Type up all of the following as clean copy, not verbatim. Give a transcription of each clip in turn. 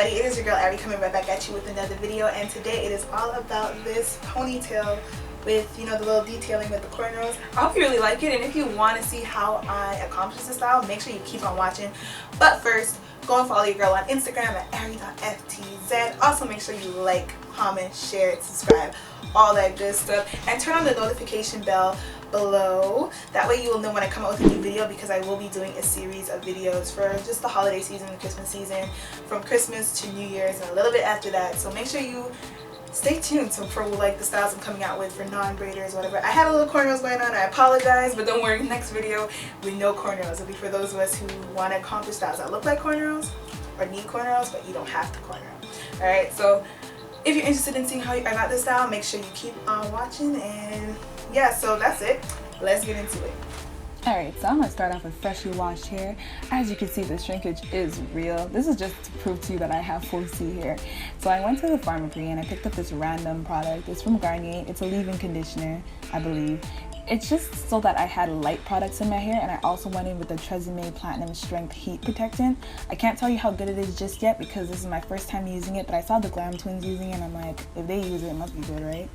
everybody, it is your girl Ari coming right back at you with another video, and today it is all about this ponytail with, you know, the little detailing with the cornrows. I hope you really like it, and if you want to see how I accomplish this style, make sure you keep on watching. But first, go and follow your girl on Instagram at ari.ftz. Also make sure you like, comment, share, subscribe, all that good stuff, and turn on the notification bell below. That way you will know when I come out with a new video, because I will be doing a series of videos for just the holiday season and Christmas season, from Christmas to New Year's and a little bit after that. So make sure you stay tuned for like the styles I'm coming out with for non-braiders, whatever. I had a little cornrows going on, I apologize, but don't worry, next video with no cornrows. It'll be for those of us who want to accomplish styles that look like cornrows or need cornrows, but you don't have to cornrow. Alright, so if you're interested in seeing how I got this style, make sure you keep on watching, and yeah, so that's it. Let's get into it. Alright, so I'm going to start off with freshly washed hair. As you can see, the shrinkage is real. This is just to prove to you that I have 4C hair. So I went to the pharmacy and I picked up this random product. It's from Garnier. It's a leave-in conditioner, I believe. It's just so that I had light products in my hair, and I also went in with the Tresemme Platinum Strength Heat Protectant. I can't tell you how good it is just yet because this is my first time using it, but I saw the Glam Twins using it and I'm like, if they use it, it must be good, right?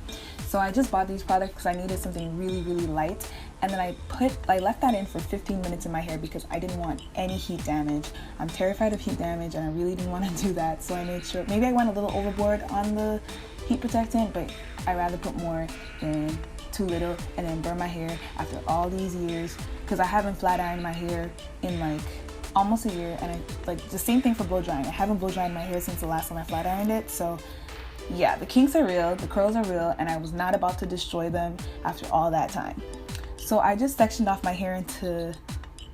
So I just bought these products because I needed something really, really light, and then I left that in for 15 minutes in my hair because I didn't want any heat damage. I'm terrified of heat damage and I really didn't want to do that, so I made sure, maybe I went a little overboard on the heat protectant, but I rather put more than too little and then burn my hair after all these years, because I haven't flat ironed my hair in like almost a year, and the same thing for blow drying. I haven't blow dried my hair since the last time I flat ironed it. So yeah, the kinks are real, the curls are real, and I was not about to destroy them after all that time. So I just sectioned off my hair into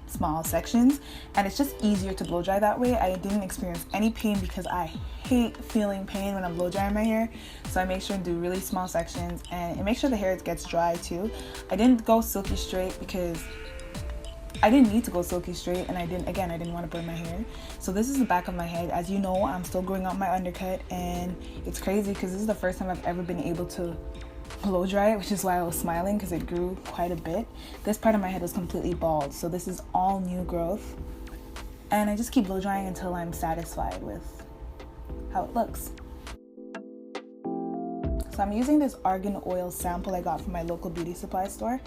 small sections, and it's just easier to blow dry that way. I didn't experience any pain because I hate feeling pain when I'm blow drying my hair, so I make sure to do really small sections and make sure the hair gets dry too. I didn't go silky straight because I didn't need to go silky straight, and I didn't want to burn my hair. So this is the back of my head. As you know, I'm still growing out my undercut, and it's crazy because this is the first time I've ever been able to blow dry it, which is why I was smiling, because it grew quite a bit. This part of my head was completely bald, so this is all new growth, and I just keep blow drying until I'm satisfied with how it looks. So I'm using this argan oil sample I got from my local beauty supply store,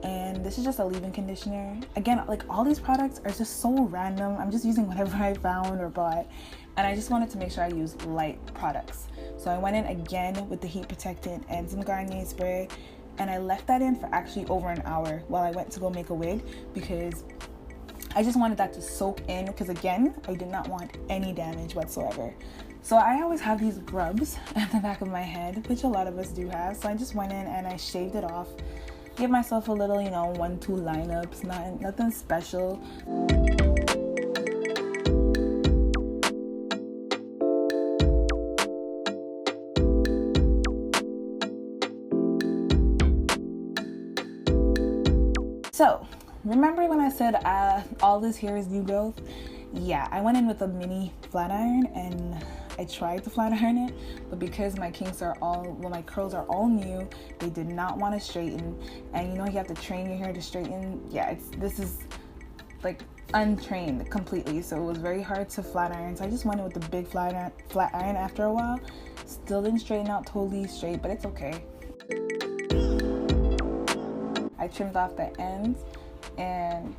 and this is just a leave-in conditioner. Again, like, all these products are just so random. I'm just using whatever I found or bought, and I just wanted to make sure I use light products. So I went in again with the heat protectant and some Garnier spray, and I left that in for actually over an hour while I went to go make a wig, because I just wanted that to soak in, because again, I did not want any damage whatsoever. So I always have these grubs at the back of my head, which a lot of us do have. So I just went in and I shaved it off. Give myself a little, you know, 1-2 lineups, nothing special. So, remember when I said all this hair is new growth? Yeah, I went in with a mini flat iron and I tried to flat iron it, but because my my curls are all new, they did not want to straighten. And you know, you have to train your hair to straighten. Yeah, this is like untrained completely, so it was very hard to flat iron. So I just went in with the big flat iron after a while. Still didn't straighten out totally straight, but it's okay. I trimmed off the ends, and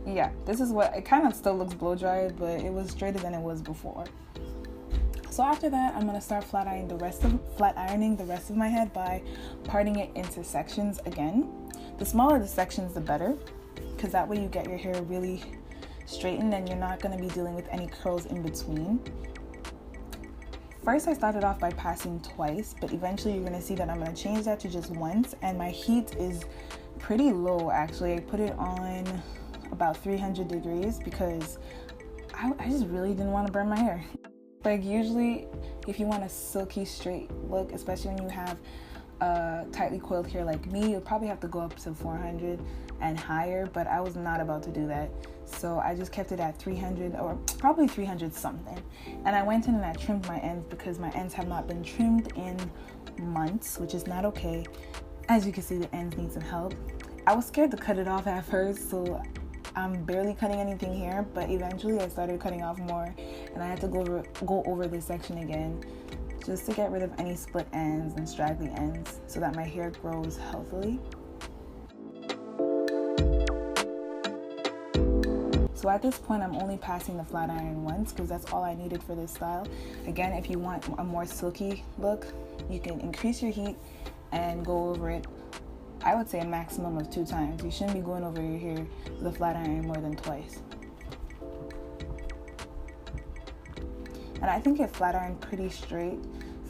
yeah, this is what it kind of still looks blow dried, but it was straighter than it was before. So after that, I'm gonna start flat ironing the rest of my head by parting it into sections again. The smaller the sections, the better, because that way you get your hair really straightened and you're not gonna be dealing with any curls in between. First, I started off by passing twice, but eventually you're gonna see that I'm gonna change that to just once, and my heat is pretty low actually. I put it on about 300 degrees because I just really didn't want to burn my hair. Like, usually if you want a silky straight look, especially when you have tightly coiled hair like me, you'll probably have to go up to 400 and higher, but I was not about to do that. So I just kept it at 300, or probably 300 something. And I went in and I trimmed my ends because my ends have not been trimmed in months, which is not okay. As you can see, the ends need some help. I was scared to cut it off at first, so I'm barely cutting anything here, but eventually I started cutting off more, and I had to go over this section again just to get rid of any split ends and straggly ends so that my hair grows healthily. So at this point, I'm only passing the flat iron once because that's all I needed for this style. Again, if you want a more silky look, you can increase your heat and go over it, I would say a maximum of 2 times. You shouldn't be going over your hair with a flat iron more than twice. And I think it flat ironed pretty straight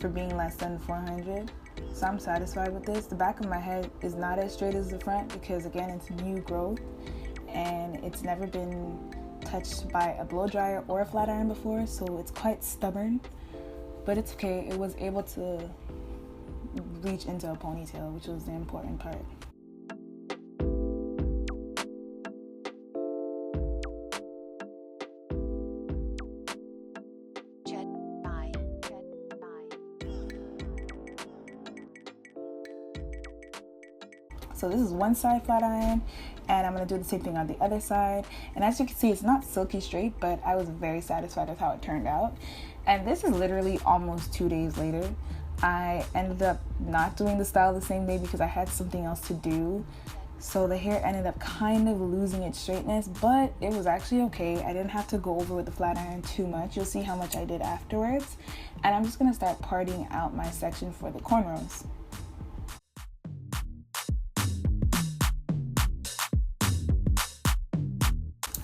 for being less than 400. So I'm satisfied with this. The back of my head is not as straight as the front because again, it's new growth and it's never been touched by a blow dryer or a flat iron before, so it's quite stubborn, but it's okay. It was able to reach into a ponytail, which was the important part. So this is one side flat iron, and I'm going to do the same thing on the other side. And as you can see, it's not silky straight, but I was very satisfied with how it turned out. And this is literally almost 2 days later. I ended up not doing the style the same day because I had something else to do. So the hair ended up kind of losing its straightness, but it was actually okay. I didn't have to go over with the flat iron too much. You'll see how much I did afterwards. And I'm just going to start parting out my section for the cornrows.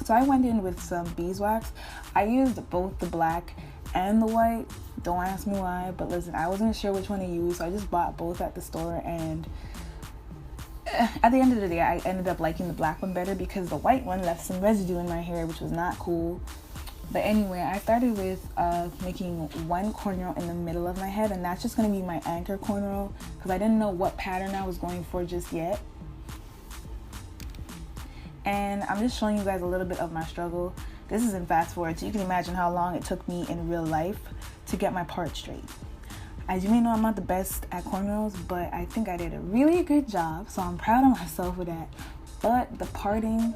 So I went in with some beeswax. I used both the black and the white. Don't ask me why, but listen, I wasn't sure which one to use, so I just bought both at the store, and at the end of the day, I ended up liking the black one better because the white one left some residue in my hair, which was not cool. But anyway, I started with making one cornrow in the middle of my head, and that's just going to be my anchor cornrow because I didn't know what pattern I was going for just yet. And I'm just showing you guys a little bit of my struggle. This is in fast forward, so you can imagine how long it took me in real life to get my part straight. As you may know, I'm not the best at cornrows, but I think I did a really good job, so I'm proud of myself with that. But the parting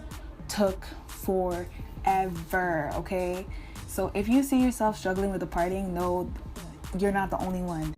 took forever, okay? So if you see yourself struggling with the parting, no, you're not the only one.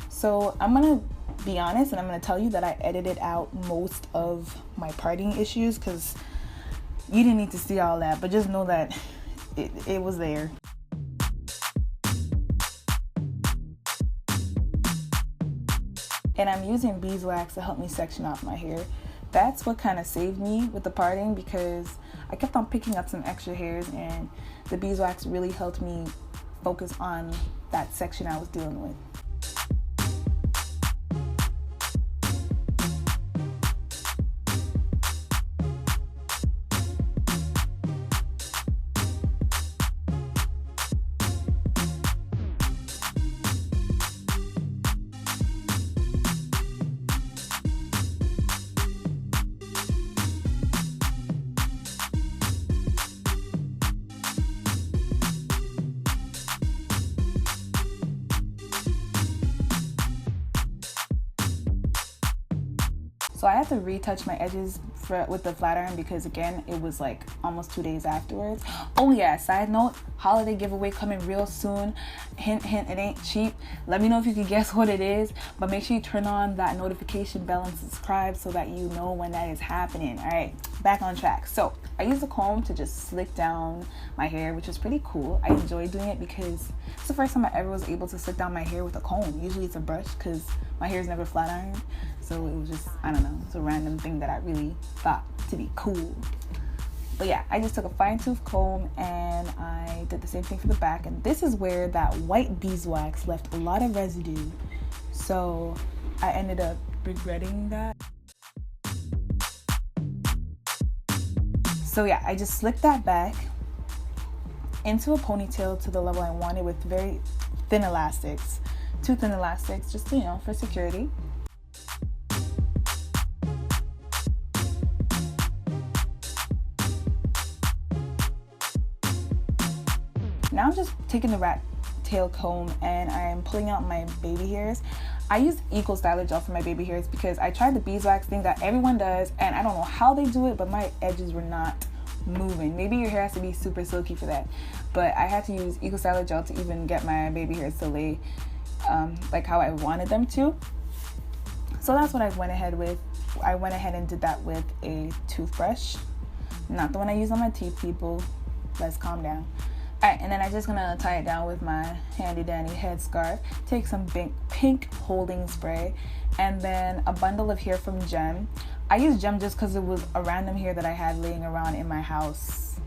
So I'm gonna be honest and I'm gonna tell you that I edited out most of my parting issues because you didn't need to see all that, but just know that it was there. And I'm using beeswax to help me section off my hair. That's what kind of saved me with the parting because I kept on picking up some extra hairs, and the beeswax really helped me focus on that section I was dealing with. So I had to retouch my edges with the flat iron because again, it was like almost 2 days afterwards. Oh yeah, side note, holiday giveaway coming real soon. Hint, hint, it ain't cheap. Let me know if you can guess what it is, but make sure you turn on that notification bell and subscribe so that you know when that is happening. All right, back on track. So I used a comb to just slick down my hair, which was pretty cool. I enjoyed doing it because it's the first time I ever was able to slick down my hair with a comb. Usually it's a brush because my hair is never flat ironed. So it was just, I don't know, it's a random thing that I really thought to be cool. But yeah, I just took a fine tooth comb and I did the same thing for the back. And this is where that white beeswax left a lot of residue. So I ended up regretting that. So yeah, I just slicked that back into a ponytail to the level I wanted with very thin elastics, too thin elastics, just you know, for security. Now I'm just taking the rat tail comb and I'm pulling out my baby hairs. I use Eco Styler gel for my baby hairs because I tried the beeswax thing that everyone does and I don't know how they do it, but my edges were not moving. Maybe your hair has to be super silky for that, but I had to use Eco Styler gel to even get my baby hairs to lay like how I wanted them to. So that's what I went ahead with. I went ahead and did that with a toothbrush, not the one I use on my teeth, people. Let's calm down. Alright, and then I'm just gonna tie it down with my handy dandy headscarf, take some pink holding spray, and then a bundle of hair from Gem. I used Gem just because it was a random hair that I had laying around in my house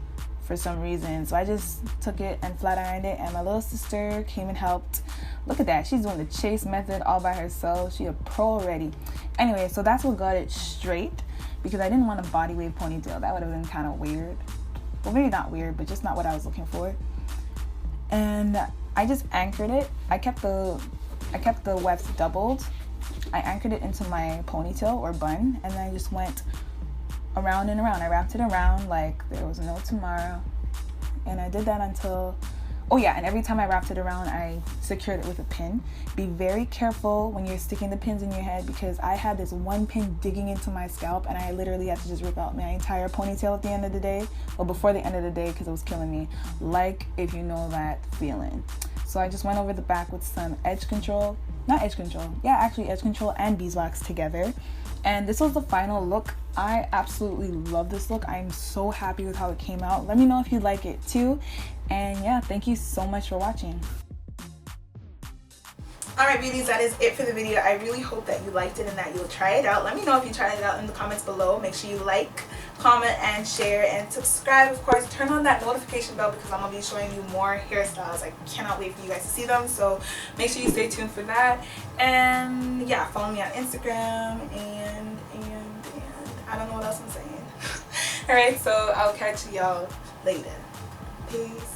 for some reason. So I just took it and flat ironed it, and my little sister came and helped. Look at that, she's doing the chase method all by herself. She a pro already. Anyway, so that's what got it straight because I didn't want a body wave ponytail. That would have been kind of weird. Well, maybe not weird, but just not what I was looking for. And I just anchored it. I kept the wefts doubled. I anchored it into my ponytail or bun, and then I just went around and around. I wrapped it around like there was no tomorrow, and I did that until, oh yeah, and every time I wrapped it around, I secured it with a pin. Be very careful when you're sticking the pins in your head because I had this one pin digging into my scalp and I literally had to just rip out my entire ponytail at the end of the day, well, before the end of the day, because it was killing me, like if you know that feeling. So I just went over the back with some edge control, edge control and beeswax together. And this was the final look. I absolutely love this look. I'm so happy with how it came out. Let me know if you like it too. And yeah, thank you so much for watching. Alright beauties, that is it for the video. I really hope that you liked it and that you'll try it out. Let me know if you tried it out in the comments below. Make sure you like, comment, and share, and subscribe. Of course, turn on that notification bell because I'm going to be showing you more hairstyles. I cannot wait for you guys to see them, so make sure you stay tuned for that. And yeah, follow me on Instagram and I don't know what else I'm saying. Alright, so I'll catch y'all later. Peace.